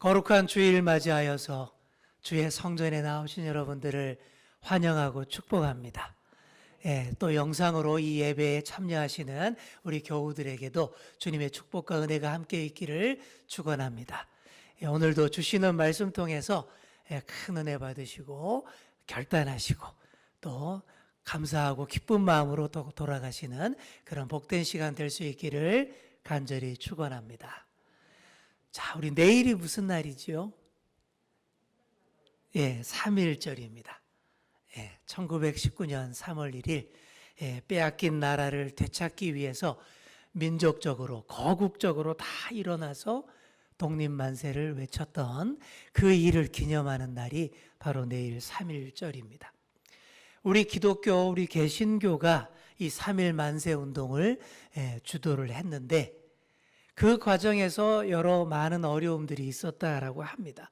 거룩한 주일 맞이하여서 주의 성전에 나오신 여러분들을 환영하고 축복합니다. 또 영상으로 이 예배에 참여하시는 우리 교우들에게도 주님의 축복과 은혜가 함께 있기를 축원합니다. 오늘도 주시는 말씀 통해서 큰 은혜 받으시고 결단하시고 또 감사하고 기쁜 마음으로 돌아가시는 그런 복된 시간 될 수 있기를 간절히 축원합니다. 자, 우리 내일이 무슨 날이죠? 3.1절입니다. 1919년 3월 1일 빼앗긴 나라를 되찾기 위해서 민족적으로 거국적으로 다 일어나서 독립만세를 외쳤던 그 일을 기념하는 날이 바로 내일 3.1절입니다. 우리 기독교, 우리 개신교가 이 3.1 만세 운동을 주도를 했는데 그 과정에서 여러 많은 어려움들이 있었다라고 합니다.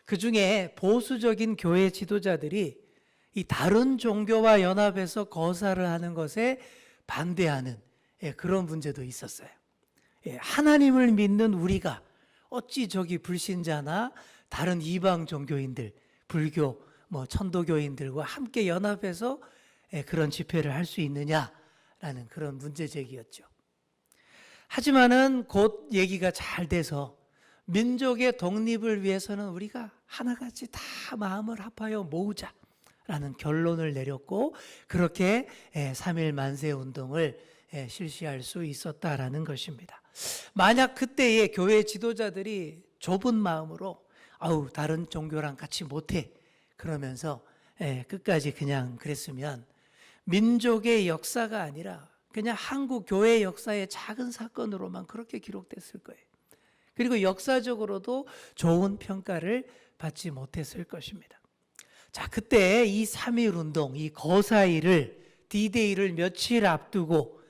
그 중에 보수적인 교회 지도자들이 이 다른 종교와 연합해서 거사를 하는 것에 반대하는 그런 문제도 있었어요. 하나님을 믿는 우리가 어찌 저기 불신자나 다른 이방 종교인들, 불교, 천도교인들과 함께 연합해서 그런 집회를 할 수 있느냐라는 그런 문제 제기였죠. 하지만은 곧 얘기가 잘 돼서 민족의 독립을 위해서는 우리가 하나같이 다 마음을 합하여 모으자라는 결론을 내렸고 그렇게 3.1 만세 운동을 실시할 수 있었다라는 것입니다. 만약 그때의 교회 지도자들이 좁은 마음으로 다른 종교랑 같이 못해 그러면서 끝까지 그냥 그랬으면 민족의 역사가 아니라 그냥 한국 교회 역사의 작은 사건으로만 그렇게 기록됐을 거예요. 그리고 역사적으로도 좋은 평가를 받지 못했을 것입니다. 자, 그때 이 3.1 운동, 이 거사일을, D-Day를 며칠 앞두고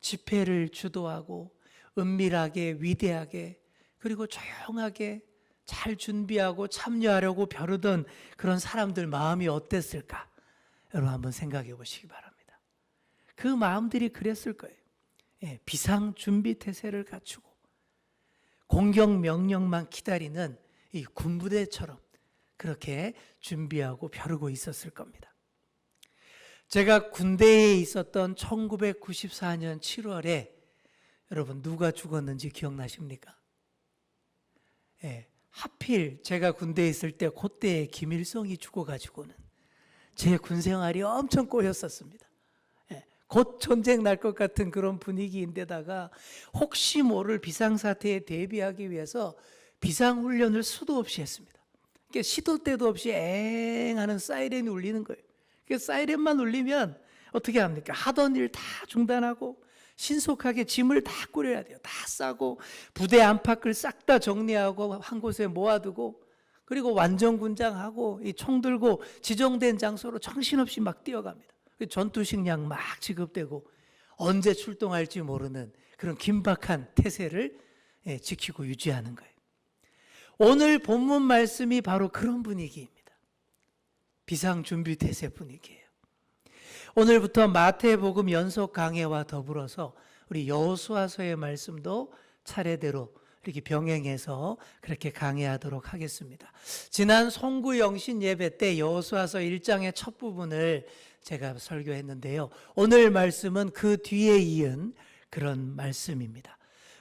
집회를 주도하고 은밀하게, 위대하게, 그리고 조용하게 잘 준비하고 참여하려고 벼르던 그런 사람들 마음이 어땠을까? 여러분 한번 생각해 보시기 바랍니다. 그 마음들이 그랬을 거예요. 비상 준비 태세를 갖추고 공격 명령만 기다리는 이 군부대처럼 그렇게 준비하고 벼르고 있었을 겁니다. 제가 군대에 있었던 1994년 7월에 여러분 누가 죽었는지 기억나십니까? 하필 제가 군대에 있을 때 그때 김일성이 죽어가지고는 제 군생활이 엄청 꼬였었습니다. 곧 전쟁 날 것 같은 그런 분위기인데다가 혹시 모를 비상사태에 대비하기 위해서 비상훈련을 수도 없이 했습니다. 그러니까 시도 때도 없이 엥 하는 사이렌이 울리는 거예요. 그러니까 사이렌만 울리면 어떻게 합니까? 하던 일 다 중단하고 신속하게 짐을 다 꾸려야 돼요. 다 싸고 부대 안팎을 싹 다 정리하고 한 곳에 모아두고 그리고 완전군장하고 이 총 들고 지정된 장소로 정신없이 막 뛰어갑니다. 전투식량 막 지급되고 언제 출동할지 모르는 그런 긴박한 태세를 지키고 유지하는 거예요. 오늘 본문 말씀이 바로 그런 분위기입니다. 비상준비 태세 분위기예요. 오늘부터 마태복음 연속 강해와 더불어서 우리 여호수아서의 말씀도 차례대로 이렇게 병행해서 그렇게 강해하도록 하겠습니다. 지난 송구영신 예배 때 여호수아서 1장의 첫 부분을 제가 설교했는데요. 오늘 말씀은 그 뒤에 이은 그런 말씀입니다.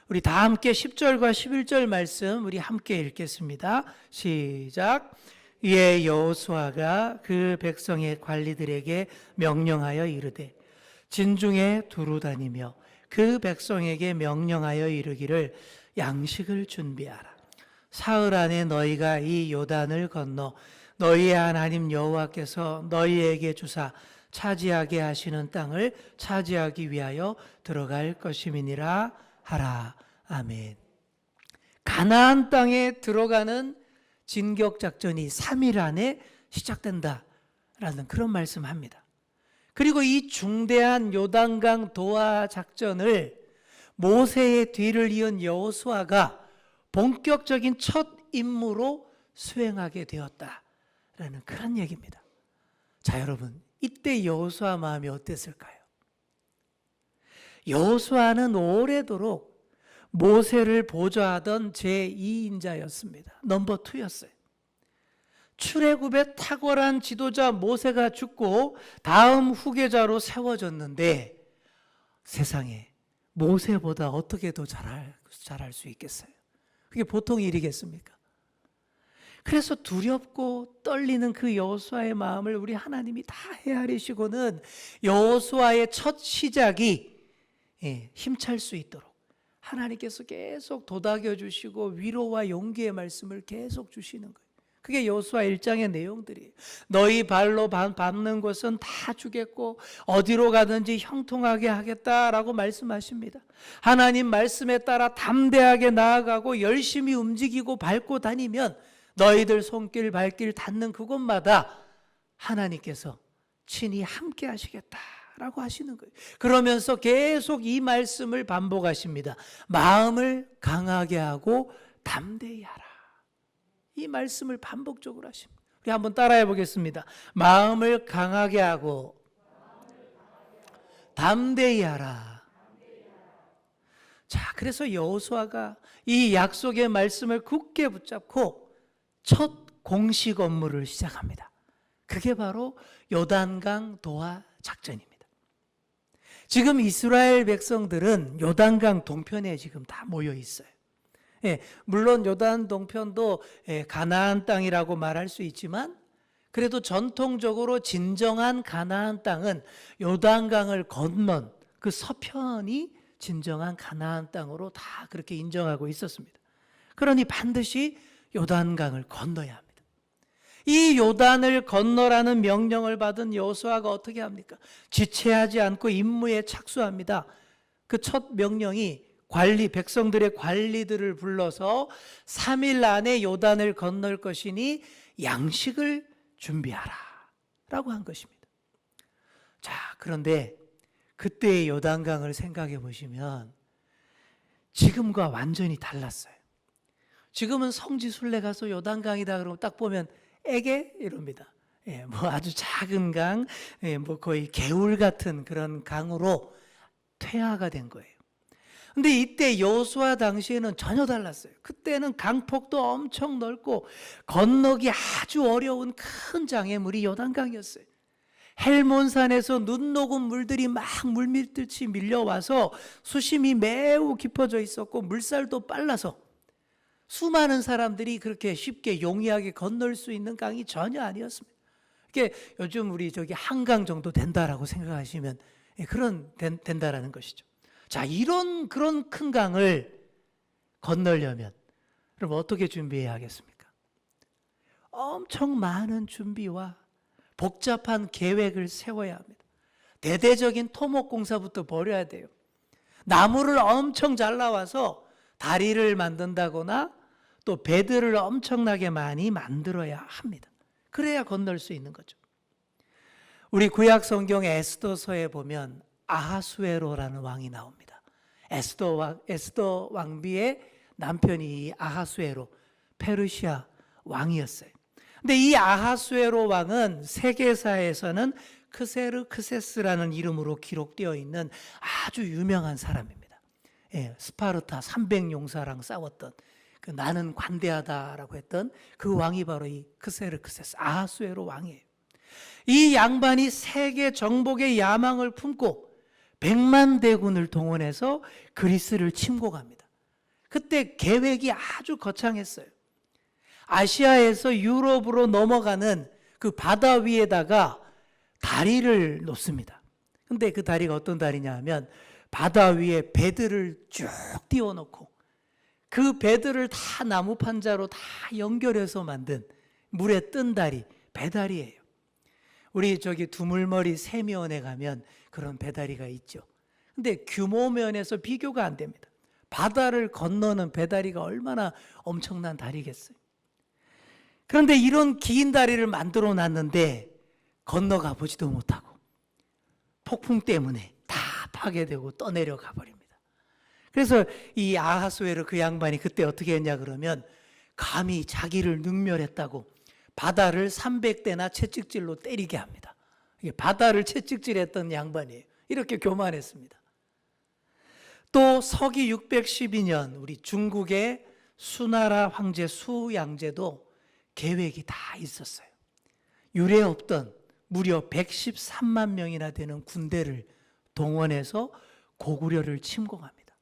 우리 다 함께 10절과 11절 말씀 우리 함께 읽겠습니다. 시작. 이에 여호수아가 그 백성의 관리들에게 명령하여 이르되 진중에 두루 다니며 그 백성에게 명령하여 이르기를 양식을 준비하라. 사흘 안에 너희가 이 요단을 건너 너희의 하나님 여호와께서 너희에게 주사 차지하게 하시는 땅을 차지하기 위하여 들어갈 것임이니라 하라. 아멘. 가나안 땅에 들어가는 진격작전이 3일 안에 시작된다라는 그런 말씀합니다. 그리고 이 중대한 요단강 도하 작전을 모세의 뒤를 이은 여호수아가 본격적인 첫 임무로 수행하게 되었다라는 그런 얘기입니다. 자, 여러분, 이때 여호수아 마음이 어땠을까요? 여호수아는 오래도록 모세를 보좌하던 제2인자였습니다. 넘버 2였어요. 출애굽의 탁월한 지도자 모세가 죽고 다음 후계자로 세워졌는데 세상에 모세보다 어떻게 더 잘할 수 있겠어요? 그게 보통 일이겠습니까? 그래서 두렵고 떨리는 그 여호수아의 마음을 우리 하나님이 다 헤아리시고는 여호수아의 첫 시작이 힘찰 수 있도록 하나님께서 계속 도닥여 주시고 위로와 용기의 말씀을 계속 주시는 거예요. 그게 여호수아 1장의 내용들이에요. 너희 발로 밟는 곳은 다 주겠고 어디로 가든지 형통하게 하겠다라고 말씀하십니다. 하나님 말씀에 따라 담대하게 나아가고 열심히 움직이고 밟고 다니면 너희들 손길 발길 닿는 그곳마다 하나님께서 친히 함께 하시겠다라고 하시는 거예요. 그러면서 계속 이 말씀을 반복하십니다. 마음을 강하게 하고 담대히 하라. 이 말씀을 반복적으로 하십니다. 우리 한번 따라해 보겠습니다. 마음을 강하게 하고 담대히 하라. 자, 그래서 여호수아가 이 약속의 말씀을 굳게 붙잡고 첫 공식 업무를 시작합니다. 그게 바로 요단강 도하 작전입니다. 지금 이스라엘 백성들은 요단강 동편에 지금 다 모여 있어요. 물론 요단 동편도 가나안 땅이라고 말할 수 있지만 그래도 전통적으로 진정한 가나안 땅은 요단강을 건넌 그 서편이 진정한 가나안 땅으로 다 그렇게 인정하고 있었습니다. 그러니 반드시 요단강을 건너야 합니다. 이 요단을 건너라는 명령을 받은 여호수아가 어떻게 합니까? 지체하지 않고 임무에 착수합니다. 그 첫 명령이 백성들의 관리들을 불러서 3일 안에 요단을 건널 것이니 양식을 준비하라 라고 한 것입니다. 자, 그런데 그때의 요단강을 생각해 보시면 지금과 완전히 달랐어요. 지금은 성지순례 가서 요단강이다 그러면 딱 보면 에게 이럽니다. 뭐 아주 작은 강, 뭐 거의 개울 같은 그런 강으로 퇴화가 된 거예요. 근데 이때 여호수아 당시에는 전혀 달랐어요. 그때는 강폭도 엄청 넓고 건너기 아주 어려운 큰 장애물이 요단강이었어요. 헬몬산에서 눈 녹은 물들이 막 물밀듯이 밀려와서 수심이 매우 깊어져 있었고 물살도 빨라서 수많은 사람들이 그렇게 쉽게 용이하게 건널 수 있는 강이 전혀 아니었습니다. 이게 요즘 우리 저기 한강 정도 된다라고 생각하시면 된다라는 것이죠. 자, 그런 큰 강을 건너려면 그럼 어떻게 준비해야 하겠습니까? 엄청 많은 준비와 복잡한 계획을 세워야 합니다. 대대적인 토목공사부터 벌여야 돼요. 나무를 엄청 잘라와서 다리를 만든다거나 또 배들을 엄청나게 많이 만들어야 합니다. 그래야 건널 수 있는 거죠. 우리 구약 성경 에스더서에 보면 아하수에로라는 왕이 나옵니다. 에스더 왕비의 남편이 아하수에로 페르시아 왕이었어요. 근데 이 아하수에로 왕은 세계사에서는 크세르크세스라는 이름으로 기록되어 있는 아주 유명한 사람입니다. 스파르타 300용사랑 싸웠던 그 나는 관대하다라고 했던 그 왕이 바로 이 크세르크세스 아하수에로 왕이에요. 이 양반이 세계 정복의 야망을 품고 100만 대군을 동원해서 그리스를 침공합니다. 그때 계획이 아주 거창했어요. 아시아에서 유럽으로 넘어가는 그 바다 위에다가 다리를 놓습니다. 근데 그 다리가 어떤 다리냐 하면 바다 위에 배들을 쭉 띄워놓고 그 배들을 다 나무 판자로 다 연결해서 만든 물에 뜬 다리, 배다리예요. 우리 저기 두물머리 세면에 가면 그런 배다리가 있죠. 근데 규모 면에서 비교가 안 됩니다. 바다를 건너는 배다리가 얼마나 엄청난 다리겠어요. 그런데 이런 긴 다리를 만들어 놨는데 건너가 보지도 못하고 폭풍 때문에 다 파괴되고 떠내려가 버립니다. 그래서 이 아하수에르 그 양반이 그때 어떻게 했냐 그러면 감히 자기를 능멸했다고 바다를 300대나 채찍질로 때리게 합니다. 바다를 채찍질했던 양반이에요. 이렇게 교만했습니다. 또 서기 612년 우리 중국의 수나라 황제 수양제도 계획이 다 있었어요. 유례 없던 무려 113만 명이나 되는 군대를 동원해서 고구려를 침공합니다.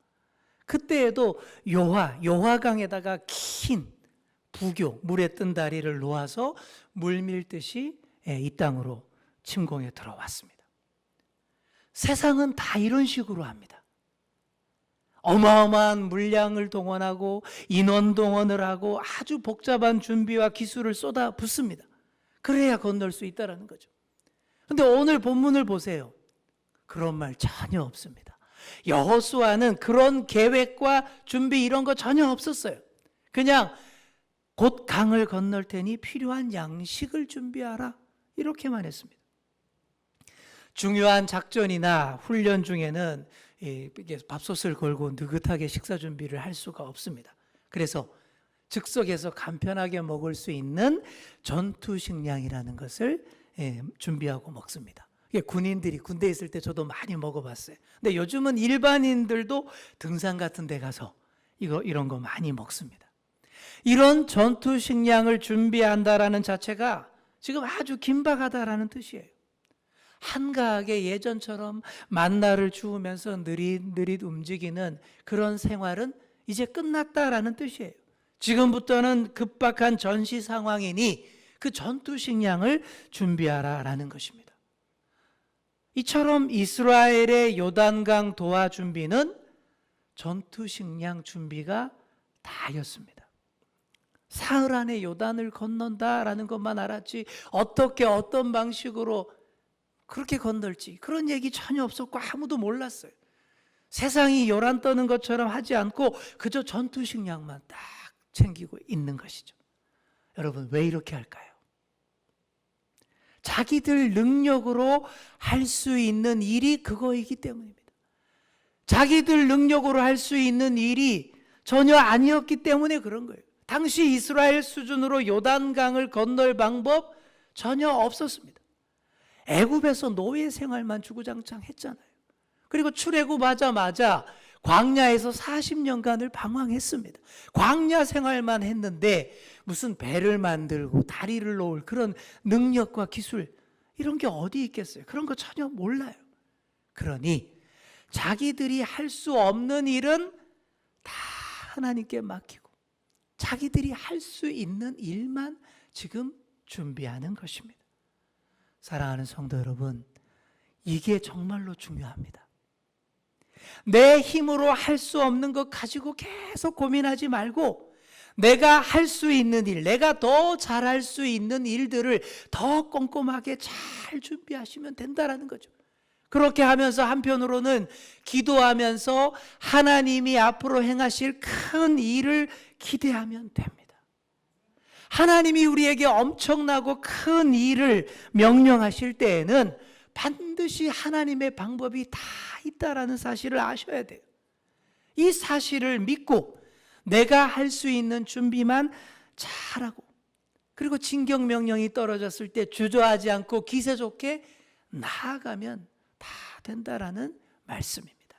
그때에도 요화강에다가 긴 부교, 물에 뜬 다리를 놓아서 물밀듯이 이 땅으로 침공에 들어왔습니다. 세상은 다 이런 식으로 합니다. 어마어마한 물량을 동원하고 인원 동원을 하고 아주 복잡한 준비와 기술을 쏟아붓습니다. 그래야 건널 수 있다는 거죠. 그런데 오늘 본문을 보세요. 그런 말 전혀 없습니다. 여호수아는 그런 계획과 준비 이런 거 전혀 없었어요. 그냥 곧 강을 건널 테니 필요한 양식을 준비하라 이렇게만 했습니다. 중요한 작전이나 훈련 중에는 이게 밥솥을 걸고 느긋하게 식사 준비를 할 수가 없습니다. 그래서 즉석에서 간편하게 먹을 수 있는 전투 식량이라는 것을 준비하고 먹습니다. 군인들이 군대에 있을 때 저도 많이 먹어봤어요. 근데 요즘은 일반인들도 등산 같은 데 가서 이런 거 많이 먹습니다. 이런 전투 식량을 준비한다라는 자체가 지금 아주 긴박하다라는 뜻이에요. 한가하게 예전처럼 만나를 주우면서 느릿느릿 움직이는 그런 생활은 이제 끝났다라는 뜻이에요. 지금부터는 급박한 전시 상황이니 그 전투 식량을 준비하라라는 것입니다. 이처럼 이스라엘의 요단강 도하 준비는 전투 식량 준비가 다였습니다. 사흘 안에 요단을 건넌다라는 것만 알았지 어떻게 어떤 방식으로 그렇게 건널지 그런 얘기 전혀 없었고 아무도 몰랐어요. 세상이 요란 떠는 것처럼 하지 않고 그저 전투 식량만 딱 챙기고 있는 것이죠. 여러분 왜 이렇게 할까요? 자기들 능력으로 할 수 있는 일이 그거이기 때문입니다. 자기들 능력으로 할 수 있는 일이 전혀 아니었기 때문에 그런 거예요. 당시 이스라엘 수준으로 요단강을 건널 방법 전혀 없었습니다. 애굽에서 노예 생활만 주구장창 했잖아요. 그리고 출애굽하자마자 광야에서 40년간을 방황했습니다. 광야 생활만 했는데 무슨 배를 만들고 다리를 놓을 그런 능력과 기술 이런 게 어디 있겠어요? 그런 거 전혀 몰라요. 그러니 자기들이 할 수 없는 일은 다 하나님께 맡기고 자기들이 할 수 있는 일만 지금 준비하는 것입니다. 사랑하는 성도 여러분, 이게 정말로 중요합니다. 내 힘으로 할 수 없는 것 가지고 계속 고민하지 말고 내가 할 수 있는 일, 내가 더 잘할 수 있는 일들을 더 꼼꼼하게 잘 준비하시면 된다는 거죠. 그렇게 하면서 한편으로는 기도하면서 하나님이 앞으로 행하실 큰 일을 기대하면 됩니다. 하나님이 우리에게 엄청나고 큰 일을 명령하실 때에는 반드시 하나님의 방법이 다 있다라는 사실을 아셔야 돼요. 이 사실을 믿고 내가 할 수 있는 준비만 잘하고 그리고 진경명령이 떨어졌을 때 주저하지 않고 기세 좋게 나아가면 다 된다라는 말씀입니다.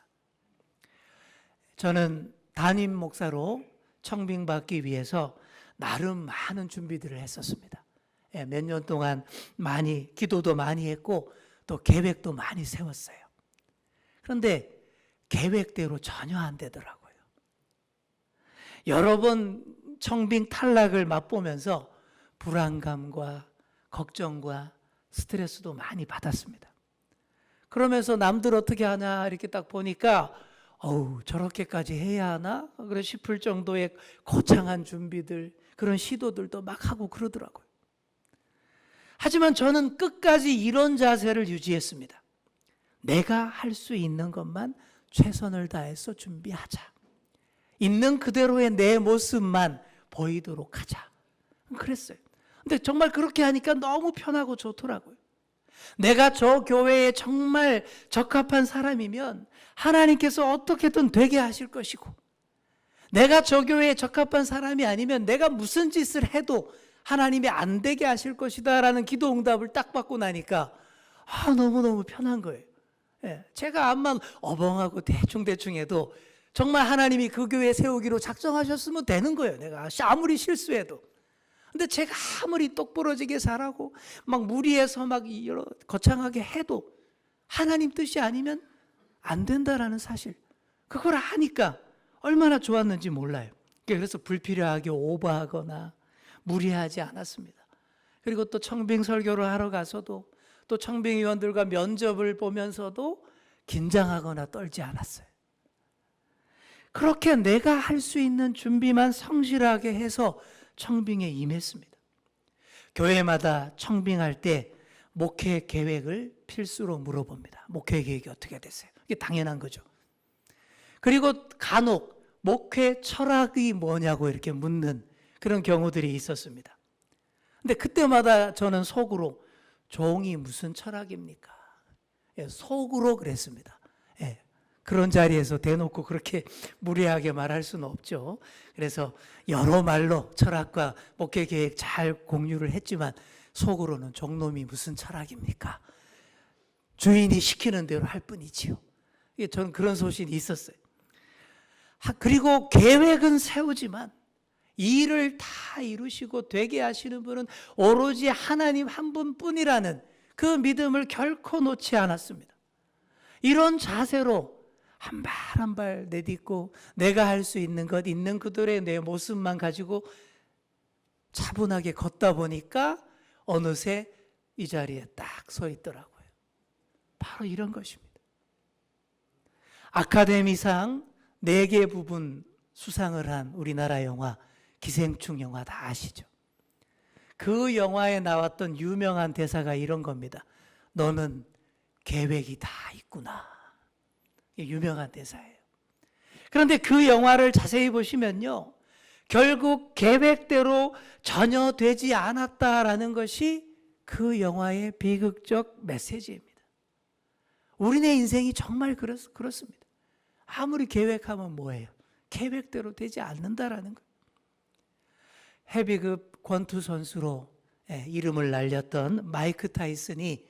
저는 담임 목사로 청빙받기 위해서 나름 많은 준비들을 했었습니다. 몇 년 동안 많이 기도도 많이 했고 또 계획도 많이 세웠어요. 그런데 계획대로 전혀 안 되더라고요. 여러 번 청빙 탈락을 맛보면서 불안감과 걱정과 스트레스도 많이 받았습니다. 그러면서 남들 어떻게 하나 이렇게 딱 보니까 저렇게까지 해야 하나? 그래 싶을 정도의 거창한 준비들, 그런 시도들도 막 하고 그러더라고요. 하지만 저는 끝까지 이런 자세를 유지했습니다. 내가 할 수 있는 것만 최선을 다해서 준비하자. 있는 그대로의 내 모습만 보이도록 하자. 그랬어요. 근데 정말 그렇게 하니까 너무 편하고 좋더라고요. 내가 저 교회에 정말 적합한 사람이면 하나님께서 어떻게든 되게 하실 것이고, 내가 저 교회에 적합한 사람이 아니면 내가 무슨 짓을 해도 하나님이 안 되게 하실 것이다 라는 기도 응답을 딱 받고 나니까 너무너무 편한 거예요. 제가 암만 어벙하고 대충대충 해도 정말 하나님이 그 교회 세우기로 작정하셨으면 되는 거예요. 내가 아무리 실수해도. 근데 제가 아무리 똑부러지게 살아고 막 무리해서 막 거창하게 해도 하나님 뜻이 아니면 안 된다라는 사실, 그걸 아니까 얼마나 좋았는지 몰라요. 그래서 불필요하게 오버하거나 무리하지 않았습니다. 그리고 또 청빙 설교를 하러 가서도 또 청빙위원들과 면접을 보면서도 긴장하거나 떨지 않았어요. 그렇게 내가 할 수 있는 준비만 성실하게 해서 청빙에 임했습니다. 교회마다 청빙할 때 목회 계획을 필수로 물어봅니다. 목회 계획이 어떻게 되세요? 이게 당연한 거죠. 그리고 간혹 목회 철학이 뭐냐고 이렇게 묻는 그런 경우들이 있었습니다. 근데 그때마다 저는 속으로 종이 무슨 철학입니까? 속으로 그랬습니다. 그런 자리에서 대놓고 그렇게 무리하게 말할 수는 없죠. 그래서 여러 말로 철학과 목회 계획 잘 공유를 했지만 속으로는 종놈이 무슨 철학입니까? 주인이 시키는 대로 할 뿐이지요. 저는 그런 소신이 있었어요. 그리고 계획은 세우지만 일을 다 이루시고 되게 하시는 분은 오로지 하나님 한 분뿐이라는 그 믿음을 결코 놓지 않았습니다. 이런 자세로 한 발 한 발 내딛고 내가 할 수 있는 것 있는 그대로의 내 모습만 가지고 차분하게 걷다 보니까 어느새 이 자리에 딱 서 있더라고요. 바로 이런 것입니다. 아카데미상 4개 부분 수상을 한 우리나라 영화 기생충 영화 다 아시죠? 그 영화에 나왔던 유명한 대사가 이런 겁니다. 너는 계획이 다 있구나. 유명한 대사예요. 그런데 그 영화를 자세히 보시면요, 결국 계획대로 전혀 되지 않았다라는 것이 그 영화의 비극적 메시지입니다. 우리네 인생이 정말 그렇습니다. 아무리 계획하면 뭐예요? 계획대로 되지 않는다라는 거예요. 헤비급 권투 선수로 이름을 날렸던 마이크 타이슨이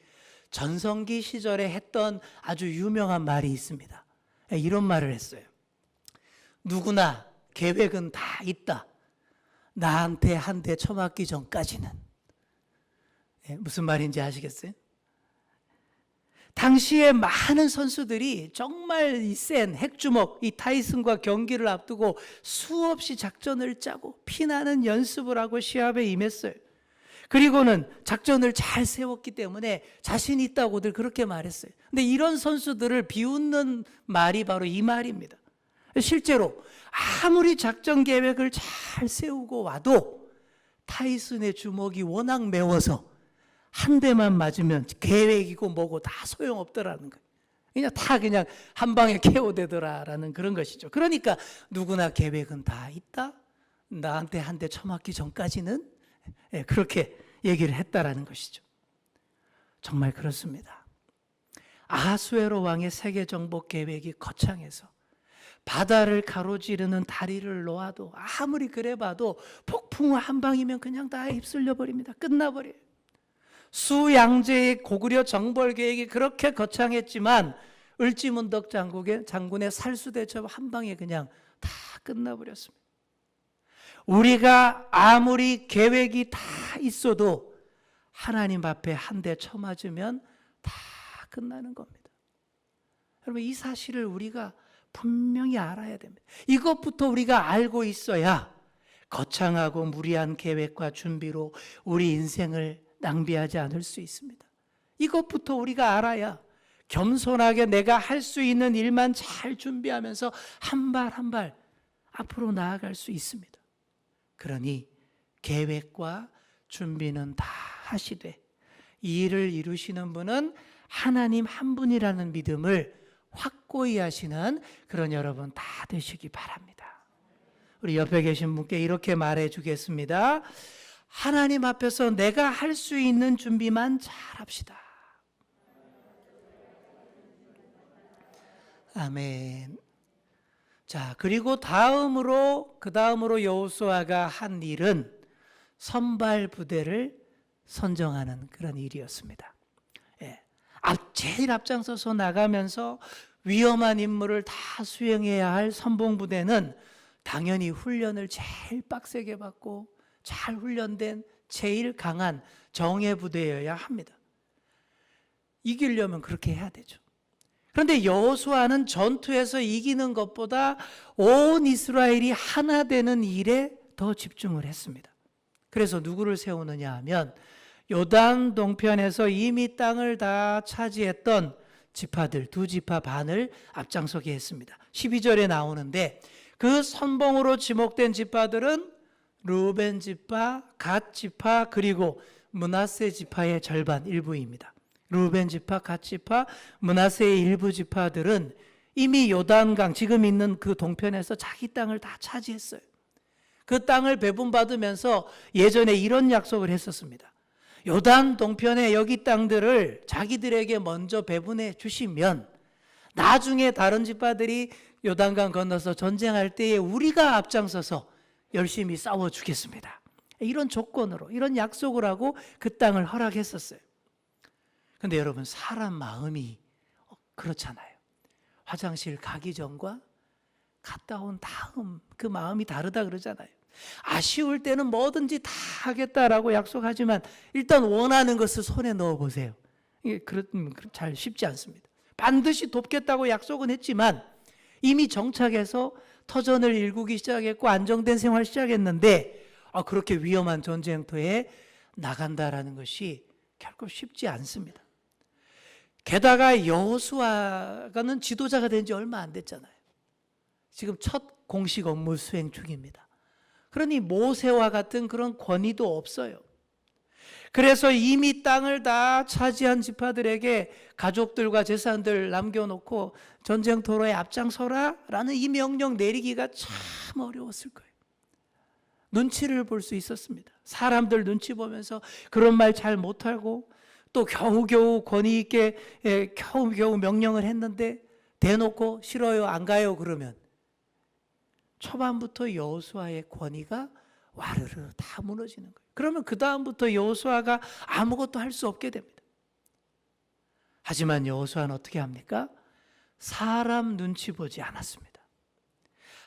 전성기 시절에 했던 아주 유명한 말이 있습니다. 이런 말을 했어요. 누구나 계획은 다 있다. 나한테 한 대 쳐맞기 전까지는. 무슨 말인지 아시겠어요? 당시에 많은 선수들이 정말 이 센 핵주먹, 이 타이슨과 경기를 앞두고 수없이 작전을 짜고 피나는 연습을 하고 시합에 임했어요. 그리고는 작전을 잘 세웠기 때문에 자신 있다고들 그렇게 말했어요. 근데 이런 선수들을 비웃는 말이 바로 이 말입니다. 실제로 아무리 작전 계획을 잘 세우고 와도 타이슨의 주먹이 워낙 매워서 한 대만 맞으면 계획이고 뭐고 다 소용없더라는 거예요. 그냥 한 방에 KO되더라라는 그런 것이죠. 그러니까 누구나 계획은 다 있다. 나한테 한 대 쳐맞기 전까지는 그렇게 얘기를 했다라는 것이죠. 정말 그렇습니다. 아하수에로 왕의 세계 정복 계획이 거창해서 바다를 가로지르는 다리를 놓아도 아무리 그래봐도 폭풍우 한 방이면 그냥 다 휩쓸려 버립니다. 끝나버려요. 수양제의 고구려 정벌 계획이 그렇게 거창했지만 을지문덕 장군의 살수대첩 한 방에 그냥 다 끝나버렸습니다. 우리가 아무리 계획이 다 있어도 하나님 앞에 한 대 쳐맞으면 다 끝나는 겁니다. 여러분, 이 사실을 우리가 분명히 알아야 됩니다. 이것부터 우리가 알고 있어야 거창하고 무리한 계획과 준비로 우리 인생을 낭비하지 않을 수 있습니다. 이것부터 우리가 알아야 겸손하게 내가 할 수 있는 일만 잘 준비하면서 한 발 한 발 앞으로 나아갈 수 있습니다. 그러니 계획과 준비는 다 하시되 이 일을 이루시는 분은 하나님 한 분이라는 믿음을 확고히 하시는 그런 여러분 다 되시기 바랍니다. 우리 옆에 계신 분께 이렇게 말해 주겠습니다. 하나님 앞에서 내가 할 수 있는 준비만 잘 합시다. 아멘. 자, 그리고 그 다음으로 여호수아가 한 일은 선발 부대를 선정하는 그런 일이었습니다. 제일 앞장서서 나가면서 위험한 임무를 다 수행해야 할 선봉부대는 당연히 훈련을 제일 빡세게 받고 잘 훈련된 제일 강한 정예부대여야 합니다. 이기려면 그렇게 해야 되죠. 그런데 여호수아는 전투에서 이기는 것보다 온 이스라엘이 하나 되는 일에 더 집중을 했습니다. 그래서 누구를 세우느냐 하면 요단 동편에서 이미 땅을 다 차지했던 지파들, 두 지파 반을 앞장서게 했습니다. 12절에 나오는데 그 선봉으로 지목된 지파들은 루벤 지파, 갓 지파, 그리고 므낫세 지파의 절반 일부입니다. 루벤 지파, 갓 지파, 므낫세의 일부 지파들은 이미 요단강, 지금 있는 그 동편에서 자기 땅을 다 차지했어요. 그 땅을 배분받으면서 예전에 이런 약속을 했었습니다. 요단 동편의 여기 땅들을 자기들에게 먼저 배분해 주시면 나중에 다른 지파들이 요단강 건너서 전쟁할 때에 우리가 앞장서서 열심히 싸워주겠습니다. 이런 조건으로, 이런 약속을 하고 그 땅을 허락했었어요. 근데 여러분, 사람 마음이 그렇잖아요. 화장실 가기 전과 갔다 온 다음 그 마음이 다르다 그러잖아요. 아쉬울 때는 뭐든지 다 하겠다라고 약속하지만 일단 원하는 것을 손에 넣어보세요. 이게 잘 쉽지 않습니다. 반드시 돕겠다고 약속은 했지만 이미 정착해서 터전을 일구기 시작했고 안정된 생활 시작했는데 그렇게 위험한 전쟁터에 나간다라는 것이 결코 쉽지 않습니다. 게다가 여호수아가는 지도자가 된 지 얼마 안 됐잖아요. 지금 첫 공식 업무 수행 중입니다. 그러니 모세와 같은 그런 권위도 없어요. 그래서 이미 땅을 다 차지한 지파들에게 가족들과 재산들 남겨놓고 전쟁터로에 앞장서라 라는 이 명령 내리기가 참 어려웠을 거예요. 눈치를 볼 수 있었습니다. 사람들 눈치 보면서 그런 말 잘 못하고 또 겨우겨우 권위 있게 겨우겨우 명령을 했는데 대놓고 싫어요 안 가요 그러면 초반부터 여호수아의 권위가 와르르 다 무너지는 거예요. 그러면 그 다음부터 여호수아가 아무것도 할 수 없게 됩니다. 하지만 여호수아는 어떻게 합니까? 사람 눈치 보지 않았습니다.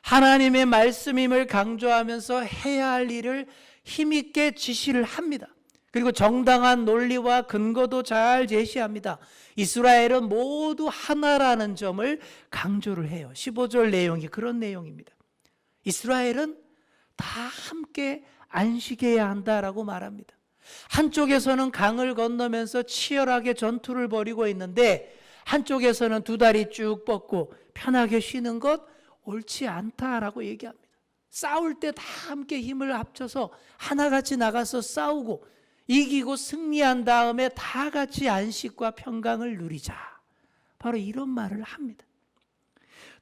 하나님의 말씀임을 강조하면서 해야 할 일을 힘있게 지시를 합니다. 그리고 정당한 논리와 근거도 잘 제시합니다. 이스라엘은 모두 하나라는 점을 강조를 해요. 15절 내용이 그런 내용입니다. 이스라엘은 다 함께 안식해야 한다라고 말합니다. 한쪽에서는 강을 건너면서 치열하게 전투를 벌이고 있는데 한쪽에서는 두 다리 쭉 뻗고 편하게 쉬는 것 옳지 않다라고 얘기합니다. 싸울 때 다 함께 힘을 합쳐서 하나같이 나가서 싸우고 이기고 승리한 다음에 다 같이 안식과 평강을 누리자. 바로 이런 말을 합니다.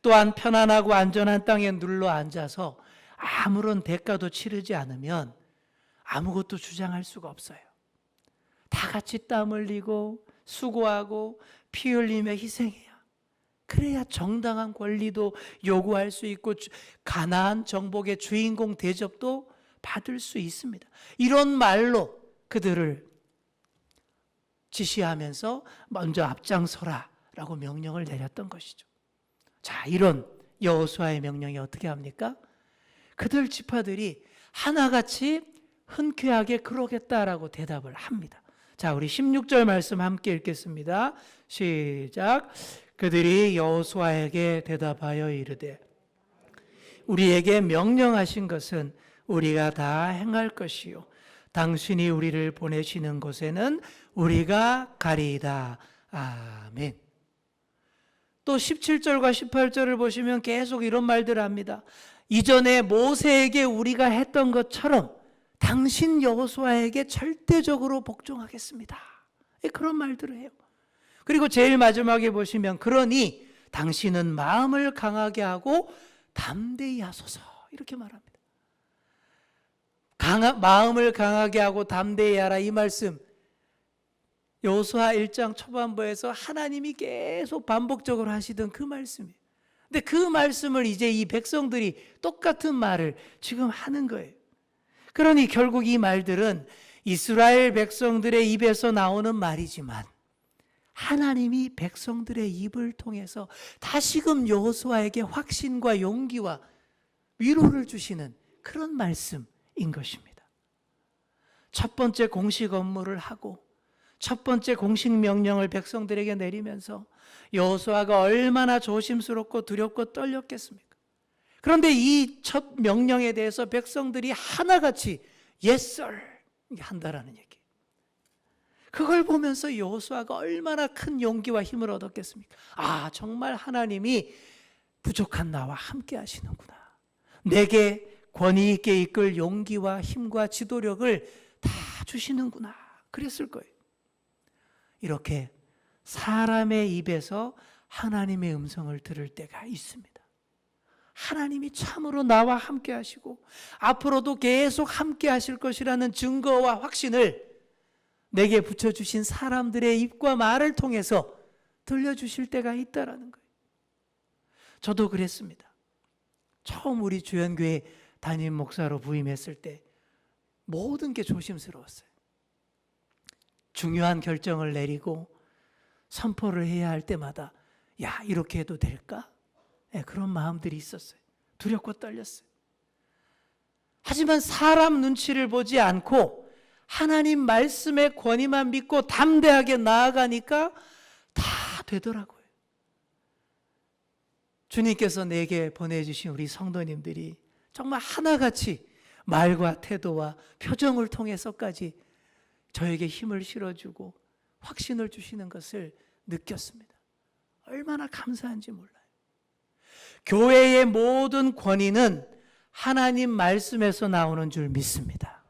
또한 편안하고 안전한 땅에 눌러 앉아서 아무런 대가도 치르지 않으면 아무것도 주장할 수가 없어요. 다 같이 땀 흘리고 수고하고 피 흘리며 희생해야 그래야 정당한 권리도 요구할 수 있고 가나안 정복의 주인공 대접도 받을 수 있습니다. 이런 말로 그들을 지시하면서 먼저 앞장서라 라고 명령을 내렸던 것이죠. 자, 이런 여호수아의 명령이 어떻게 합니까? 그들 지파들이 하나같이 흔쾌하게 그러겠다라고 대답을 합니다. 자, 우리 16절 말씀 함께 읽겠습니다. 시작. 그들이 여호수아에게 대답하여 이르되 우리에게 명령하신 것은 우리가 다 행할 것이요 당신이 우리를 보내시는 곳에는 우리가 가리이다. 아멘. 또 17절과 18절을 보시면 계속 이런 말들을 합니다. 이전에 모세에게 우리가 했던 것처럼 당신 여호수아에게 절대적으로 복종하겠습니다. 그런 말들을 해요. 그리고 제일 마지막에 보시면 그러니 당신은 마음을 강하게 하고 담대히 하소서 이렇게 말합니다. 마음을 강하게 하고 담대히 하라 이 말씀 여호수아 1장 초반부에서 하나님이 계속 반복적으로 하시던 그 말씀이에요. 근데 그 말씀을 이제 이 백성들이 똑같은 말을 지금 하는 거예요. 그러니 결국 이 말들은 이스라엘 백성들의 입에서 나오는 말이지만 하나님이 백성들의 입을 통해서 다시금 여호수아에게 확신과 용기와 위로를 주시는 그런 말씀인 것입니다. 첫 번째 공식 업무를 하고 첫 번째 공식 명령을 백성들에게 내리면서 여호수아가 얼마나 조심스럽고 두렵고 떨렸겠습니까? 그런데 이 첫 명령에 대해서 백성들이 하나같이 Yes, sir 한다라는 얘기. 그걸 보면서 여호수아가 얼마나 큰 용기와 힘을 얻었겠습니까? 아, 정말 하나님이 부족한 나와 함께 하시는구나. 내게 권위 있게 이끌 용기와 힘과 지도력을 다 주시는구나. 그랬을 거예요. 이렇게 사람의 입에서 하나님의 음성을 들을 때가 있습니다. 하나님이 참으로 나와 함께 하시고 앞으로도 계속 함께 하실 것이라는 증거와 확신을 내게 붙여주신 사람들의 입과 말을 통해서 들려주실 때가 있다라는 거예요. 저도 그랬습니다. 처음 우리 주연교회 담임 목사로 부임했을 때 모든 게 조심스러웠어요. 중요한 결정을 내리고 선포를 해야 할 때마다 야, 이렇게 해도 될까? 네, 그런 마음들이 있었어요. 두렵고 떨렸어요. 하지만 사람 눈치를 보지 않고 하나님 말씀의 권위만 믿고 담대하게 나아가니까 다 되더라고요. 주님께서 내게 보내주신 우리 성도님들이 정말 하나같이 말과 태도와 표정을 통해서까지 저에게 힘을 실어주고 확신을 주시는 것을 느꼈습니다. 얼마나 감사한지 몰라요. 교회의 모든 권위는 하나님 말씀에서 나오는 줄 믿습니다.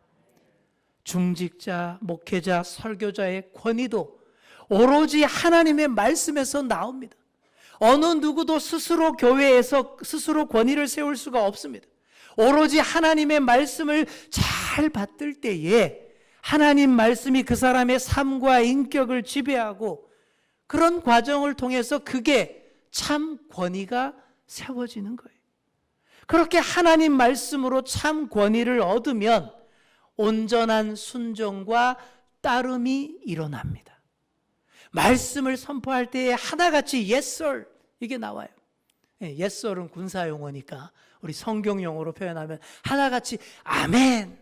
중직자, 목회자, 설교자의 권위도 오로지 하나님의 말씀에서 나옵니다. 어느 누구도 스스로 교회에서 스스로 권위를 세울 수가 없습니다. 오로지 하나님의 말씀을 잘 받들 때에 하나님 말씀이 그 사람의 삶과 인격을 지배하고 그런 과정을 통해서 그게 참 권위가 세워지는 거예요. 그렇게 하나님 말씀으로 참 권위를 얻으면 온전한 순종과 따름이 일어납니다. 말씀을 선포할 때에 하나같이 Yes, sir 이게 나와요. Yes, sir은 군사용어니까 우리 성경용어로 표현하면 하나같이 아멘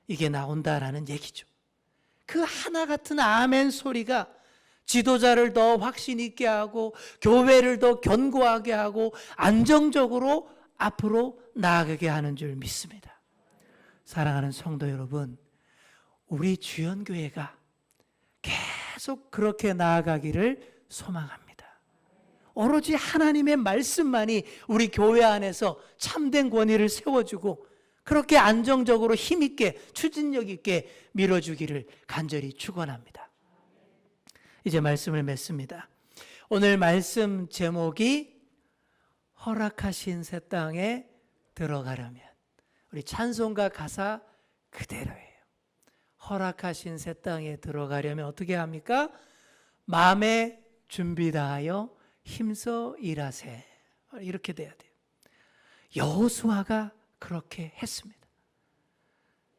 이게 나온다라는 얘기죠. 그 하나 같은 아멘 소리가 지도자를 더 확신 있게 하고 교회를 더 견고하게 하고 안정적으로 앞으로 나아가게 하는 줄 믿습니다. 사랑하는 성도 여러분, 우리 주연교회가 계속 그렇게 나아가기를 소망합니다. 오로지 하나님의 말씀만이 우리 교회 안에서 참된 권위를 세워주고 그렇게 안정적으로 힘있게 추진력 있게 밀어주기를 간절히 축원합니다. 이제 말씀을 맺습니다. 오늘 말씀 제목이 허락하신 새 땅에 들어가려면, 우리 찬송가 가사 그대로예요. 허락하신 새 땅에 들어가려면 어떻게 합니까? 마음에 준비 다하여 힘써 일하세. 이렇게 돼야 돼요. 여호수아가 그렇게 했습니다.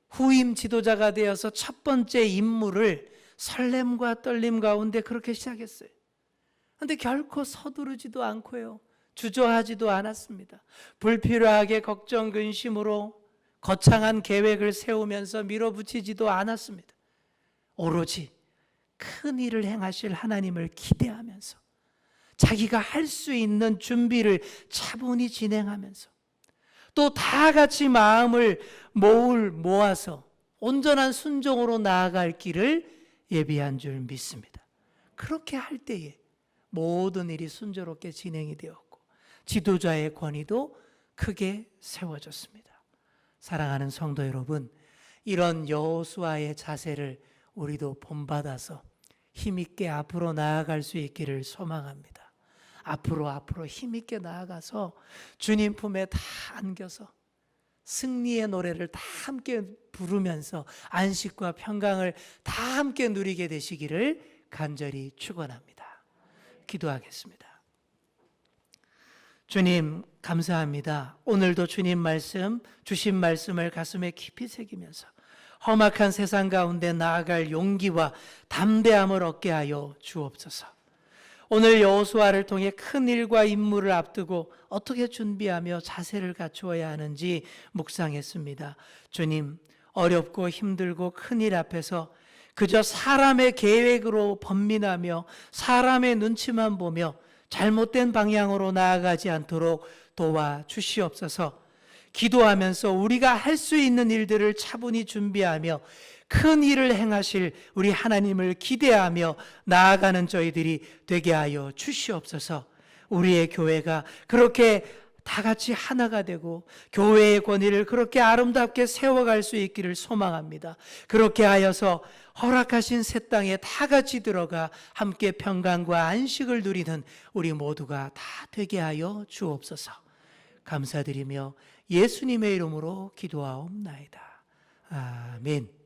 후임 지도자가 되어서 첫 번째 임무를 설렘과 떨림 가운데 그렇게 시작했어요. 그런데 결코 서두르지도 않고요, 주저하지도 않았습니다. 불필요하게 걱정 근심으로 거창한 계획을 세우면서 밀어붙이지도 않았습니다. 오로지 큰 일을 행하실 하나님을 기대하면서 자기가 할 수 있는 준비를 차분히 진행하면서 또 다 같이 마음을 모아서 온전한 순종으로 나아갈 길을 예비한 줄 믿습니다. 그렇게 할 때에 모든 일이 순조롭게 진행이 되었고 지도자의 권위도 크게 세워졌습니다. 사랑하는 성도 여러분, 이런 여호수아의 자세를 우리도 본받아서 힘있게 앞으로 나아갈 수 있기를 소망합니다. 앞으로 힘있게 나아가서 주님 품에 다 안겨서 승리의 노래를 다 함께 부르면서 안식과 평강을 다 함께 누리게 되시기를 간절히 축원합니다. 기도하겠습니다. 주님 감사합니다. 오늘도 주님 말씀, 주신 말씀을 가슴에 깊이 새기면서 험악한 세상 가운데 나아갈 용기와 담대함을 얻게 하여 주옵소서. 오늘 여호수아를 통해 큰 일과 임무를 앞두고 어떻게 준비하며 자세를 갖추어야 하는지 묵상했습니다. 주님, 어렵고 힘들고 큰 일 앞에서 그저 사람의 계획으로 번민하며 사람의 눈치만 보며 잘못된 방향으로 나아가지 않도록 도와주시옵소서. 기도하면서 우리가 할 수 있는 일들을 차분히 준비하며 큰 일을 행하실 우리 하나님을 기대하며 나아가는 저희들이 되게 하여 주시옵소서. 우리의 교회가 그렇게 다 같이 하나가 되고 교회의 권위를 그렇게 아름답게 세워갈 수 있기를 소망합니다. 그렇게 하여서 허락하신 새 땅에 다 같이 들어가 함께 평강과 안식을 누리는 우리 모두가 다 되게 하여 주옵소서. 감사드리며 예수님의 이름으로 기도하옵나이다. 아멘.